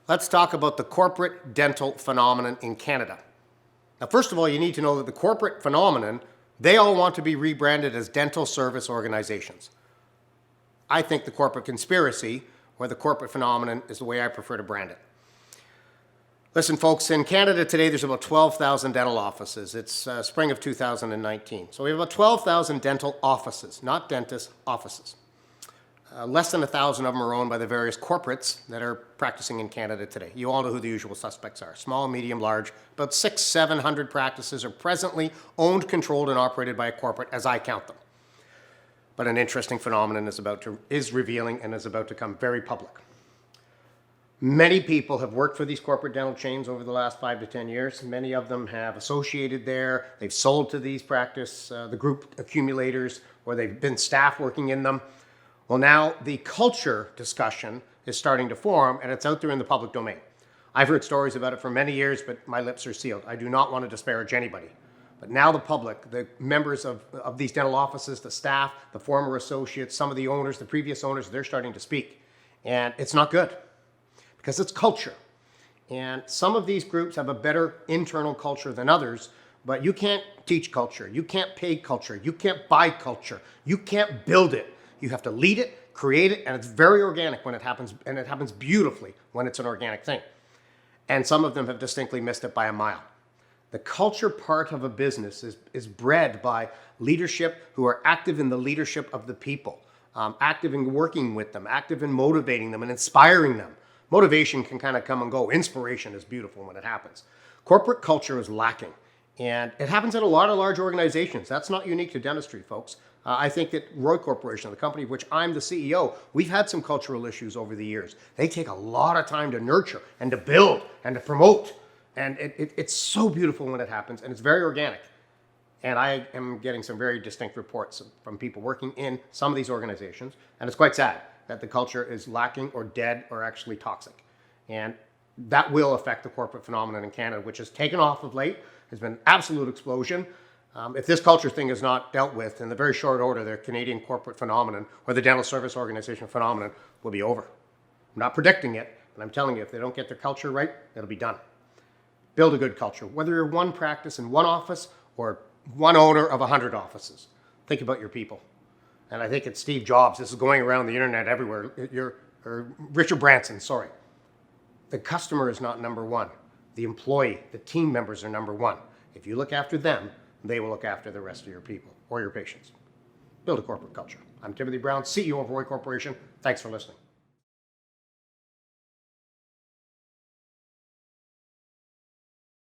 Let's talk about the corporate dental phenomenon in Canada. Now, first of all, you need to know that the corporate phenomenon, they all want to be rebranded as dental service organizations. I think the corporate conspiracy or the corporate phenomenon is the way I prefer to brand it. Listen, folks, in Canada today, there's about 12,000 dental offices. It's spring of 2019. So we have about 12,000 dental offices, not dentists, offices. Less than 1,000 of them are owned by the various corporates that are practicing in Canada today. You all know who the usual suspects are. Small, medium, large. About 600-700 practices are presently owned, controlled, and operated by a corporate, as I count them. But an interesting phenomenon is revealing and is about to come very public. Many people have worked for these corporate dental chains over the last 5 to 10 years. Many of them have associated there. They've sold to these the group accumulators, or they've been staff working in them. Well, now the culture discussion is starting to form, and it's out there in the public domain. I've heard stories about it for many years, but my lips are sealed. I do not want to disparage anybody. But now the public, the members of these dental offices, the staff, the former associates, some of the owners, the previous owners, they're starting to speak. And it's not good because it's culture. And some of these groups have a better internal culture than others, but you can't teach culture. You can't pay culture. You can't buy culture. You can't build it. You have to lead it, create it, and it's very organic when it happens, and it happens beautifully when it's an organic thing. And some of them have distinctly missed it by a mile. The culture part of a business is bred by leadership who are active in the leadership of the people, active in working with them, active in motivating them and inspiring them. Motivation can kind of come and go. Inspiration is beautiful when it happens. Corporate culture is lacking. And it happens at a lot of large organizations. That's not unique to dentistry, folks. I think that ROI Corporation, the company of which I'm the CEO, we've had some cultural issues over the years. They take a lot of time to nurture and to build and to promote. And it's so beautiful when it happens, and it's very organic. And I am getting some very distinct reports from people working in some of these organizations. And it's quite sad that the culture is lacking or dead or actually toxic. And that will affect the corporate phenomenon in Canada, which has taken off of late. Has been an absolute explosion. If this culture thing is not dealt with in the very short order, the Canadian corporate phenomenon or the dental service organization phenomenon will be over. I'm not predicting it, but I'm telling you, if they don't get their culture right, it'll be done. Build a good culture, whether you're one practice in one office or one owner of 100 offices. Think about your people. And I think it's Steve Jobs. This is going around the internet everywhere. Or Richard Branson, sorry. The customer is not number one. The employee, the team members are number one. If you look after them, they will look after the rest of your people or your patients. Build a corporate culture. I'm Timothy Brown, CEO of ROI Corporation. Thanks for listening.